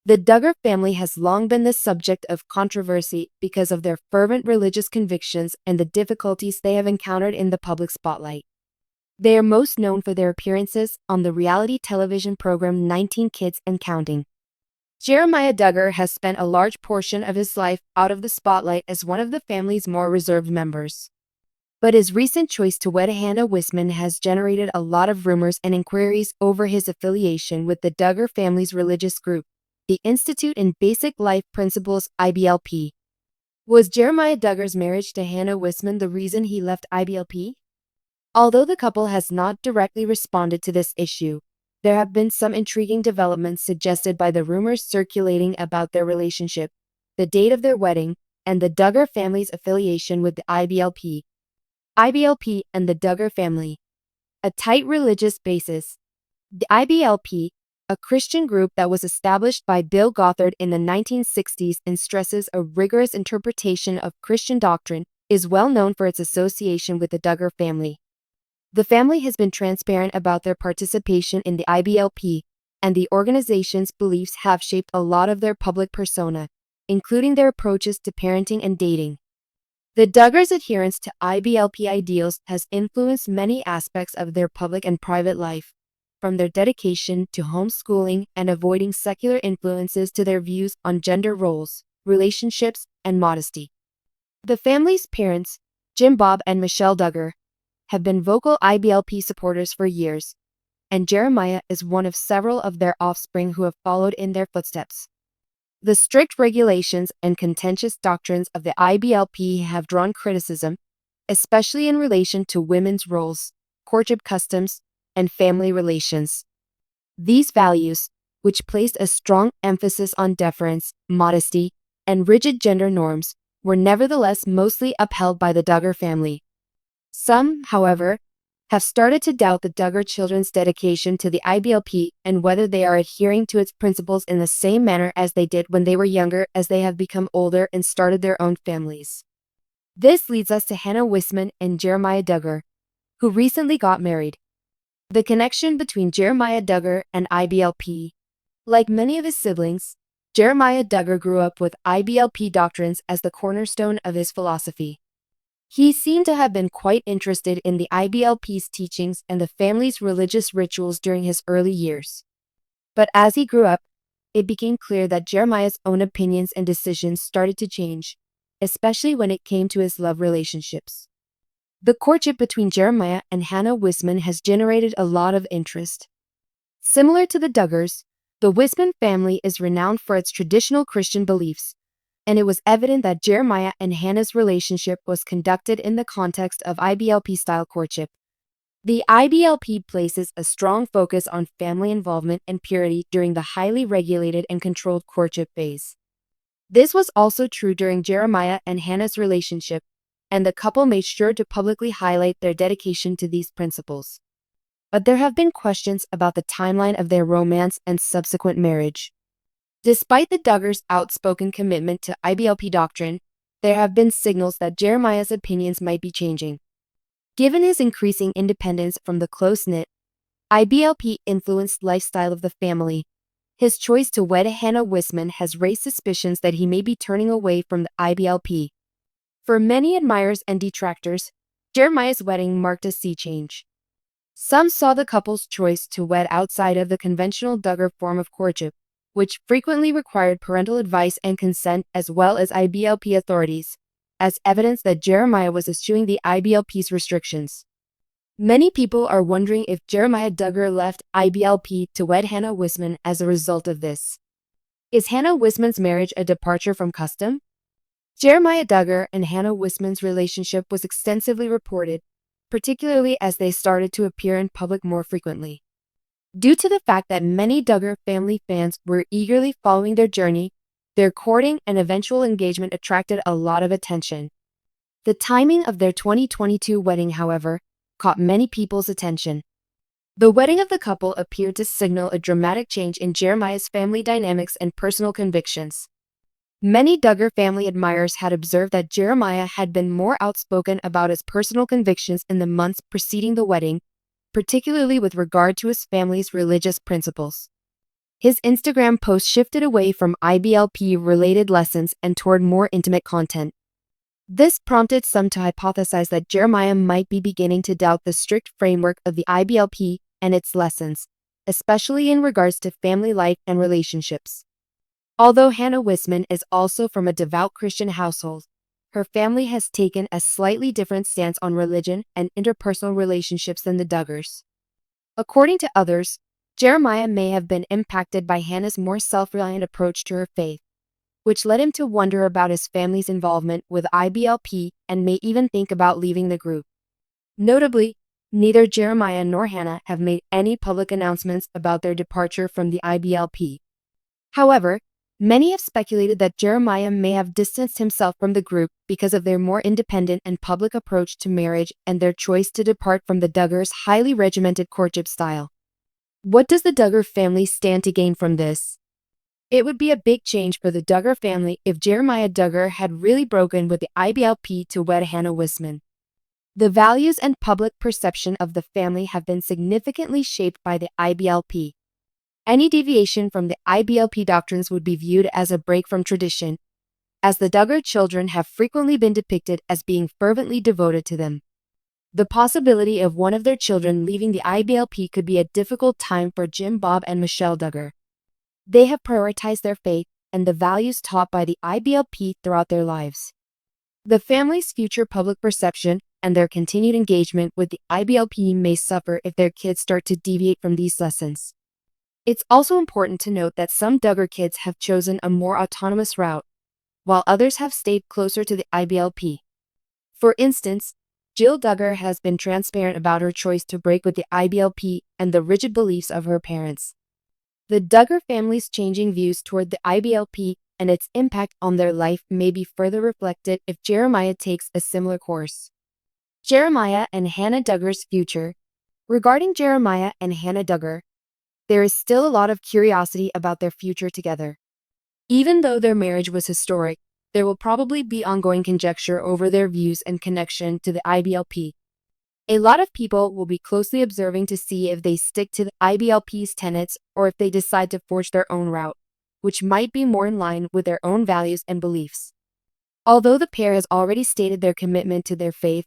The Duggar family has long been the subject of controversy because of their fervent religious convictions and the difficulties they have encountered in the public spotlight. They are most known for their appearances on the reality television program 19 Kids and Counting. Jeremiah Duggar has spent a large portion of his life out of the spotlight as one of the family's more reserved members. But his recent choice to wed Hannah Wissmann has generated a lot of rumors and inquiries over his affiliation with the Duggar family's religious group, the Institute in Basic Life Principles (IBLP). Was Jeremiah Duggar's marriage to Hannah Wissmann the reason he left IBLP? Although the couple has not directly responded to this issue, there have been some intriguing developments suggested by the rumors circulating about their relationship, the date of their wedding, and the Duggar family's affiliation with the IBLP. IBLP and the Duggar family. A tight religious basis. The IBLP, a Christian group that was established by Bill Gothard in the 1960s and stresses a rigorous interpretation of Christian doctrine, is well known for its association with the Duggar family. The family has been transparent about their participation in the IBLP, and the organization's beliefs have shaped a lot of their public persona, including their approaches to parenting and dating. The Duggars' adherence to IBLP ideals has influenced many aspects of their public and private life, from their dedication to homeschooling and avoiding secular influences to their views on gender roles, relationships, and modesty. The family's parents, Jim Bob and Michelle Duggar, have been vocal IBLP supporters for years, and Jeremiah is one of several of their offspring who have followed in their footsteps. The strict regulations and contentious doctrines of the IBLP have drawn criticism, especially in relation to women's roles, courtship customs, and family relations. These values, which placed a strong emphasis on deference, modesty, and rigid gender norms, were nevertheless mostly upheld by the Duggar family. Some, however, have started to doubt the Duggar children's dedication to the IBLP and whether they are adhering to its principles in the same manner as they did when they were younger as they have become older and started their own families. This leads us to Hannah Wissmann and Jeremiah Duggar, who recently got married. The connection between Jeremiah Duggar and IBLP. Like many of his siblings, Jeremiah Duggar grew up with IBLP doctrines as the cornerstone of his philosophy. He seemed to have been quite interested in the IBLP's teachings and the family's religious rituals during his early years. But as he grew up, it became clear that Jeremiah's own opinions and decisions started to change, especially when it came to his love relationships. The courtship between Jeremiah and Hannah Wissmann has generated a lot of interest. Similar to the Duggars, the Wissmann family is renowned for its traditional Christian beliefs, and it was evident that Jeremiah and Hannah's relationship was conducted in the context of IBLP-style courtship. The IBLP places a strong focus on family involvement and purity during the highly regulated and controlled courtship phase. This was also true during Jeremiah and Hannah's relationship, and the couple made sure to publicly highlight their dedication to these principles. But there have been questions about the timeline of their romance and subsequent marriage. Despite the Duggars' outspoken commitment to IBLP doctrine, there have been signals that Jeremiah's opinions might be changing. Given his increasing independence from the close-knit, IBLP-influenced lifestyle of the family, his choice to wed Hannah Wissmann has raised suspicions that he may be turning away from the IBLP. For many admirers and detractors, Jeremiah's wedding marked a sea change. Some saw the couple's choice to wed outside of the conventional Duggar form of courtship, which frequently required parental advice and consent as well as IBLP authorities, as evidence that Jeremiah was eschewing the IBLP's restrictions. Many people are wondering if Jeremiah Duggar left IBLP to wed Hannah Wissmann as a result of this. Is Hannah Wissmann's marriage a departure from custom? Jeremiah Duggar and Hannah Wissmann's relationship was extensively reported, particularly as they started to appear in public more frequently. Due to the fact that many Duggar family fans were eagerly following their journey, their courting and eventual engagement attracted a lot of attention. The timing of their 2022 wedding, however, caught many people's attention. The wedding of the couple appeared to signal a dramatic change in Jeremiah's family dynamics and personal convictions. Many Duggar family admirers had observed that Jeremiah had been more outspoken about his personal convictions in the months preceding the wedding, particularly with regard to his family's religious principles. His Instagram post shifted away from IBLP-related lessons and toward more intimate content. This prompted some to hypothesize that Jeremiah might be beginning to doubt the strict framework of the IBLP and its lessons, especially in regards to family life and relationships. Although Hannah Wissmann is also from a devout Christian household, her family has taken a slightly different stance on religion and interpersonal relationships than the Duggars. According to others, Jeremiah may have been impacted by Hannah's more self-reliant approach to her faith, which led him to wonder about his family's involvement with IBLP and may even think about leaving the group. Notably, neither Jeremiah nor Hannah have made any public announcements about their departure from the IBLP. However, many have speculated that Jeremiah may have distanced himself from the group because of their more independent and public approach to marriage and their choice to depart from the Duggars' highly regimented courtship style. What does the Duggar family stand to gain from this? It would be a big change for the Duggar family if Jeremiah Duggar had really broken with the IBLP to wed Hannah Wissmann. The values and public perception of the family have been significantly shaped by the IBLP. Any deviation from the IBLP doctrines would be viewed as a break from tradition, as the Duggar children have frequently been depicted as being fervently devoted to them. The possibility of one of their children leaving the IBLP could be a difficult time for Jim, Bob, and Michelle Duggar. They have prioritized their faith and the values taught by the IBLP throughout their lives. The family's future public perception and their continued engagement with the IBLP may suffer if their kids start to deviate from these lessons. It's also important to note that some Duggar kids have chosen a more autonomous route, while others have stayed closer to the IBLP. For instance, Jill Duggar has been transparent about her choice to break with the IBLP and the rigid beliefs of her parents. The Duggar family's changing views toward the IBLP and its impact on their life may be further reflected if Jeremiah takes a similar course. Jeremiah and Hannah Duggar's future. Regarding Jeremiah and Hannah Duggar, there is still a lot of curiosity about their future together. Even though their marriage was historic, there will probably be ongoing conjecture over their views and connection to the IBLP. A lot of people will be closely observing to see if they stick to the IBLP's tenets or if they decide to forge their own route, which might be more in line with their own values and beliefs. Although the pair has already stated their commitment to their faith,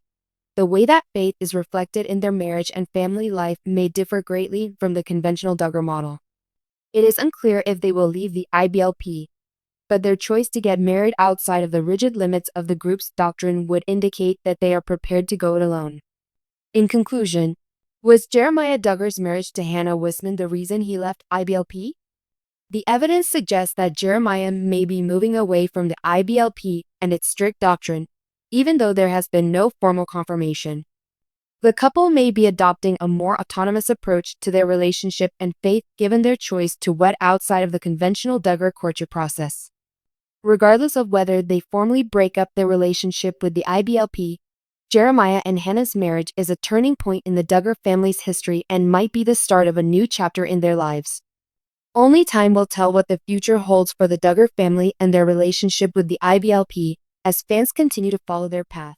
the way that faith is reflected in their marriage and family life may differ greatly from the conventional Duggar model. It is unclear if they will leave the IBLP, but their choice to get married outside of the rigid limits of the group's doctrine would indicate that they are prepared to go it alone. In conclusion, was Jeremiah Duggar's marriage to Hannah Wissmann the reason he left IBLP? The evidence suggests that Jeremiah may be moving away from the IBLP and its strict doctrine, even though there has been no formal confirmation. The couple may be adopting a more autonomous approach to their relationship and faith given their choice to wed outside of the conventional Duggar courtship process. Regardless of whether they formally break up their relationship with the IBLP, Jeremiah and Hannah's marriage is a turning point in the Duggar family's history and might be the start of a new chapter in their lives. Only time will tell what the future holds for the Duggar family and their relationship with the IBLP as fans continue to follow their path.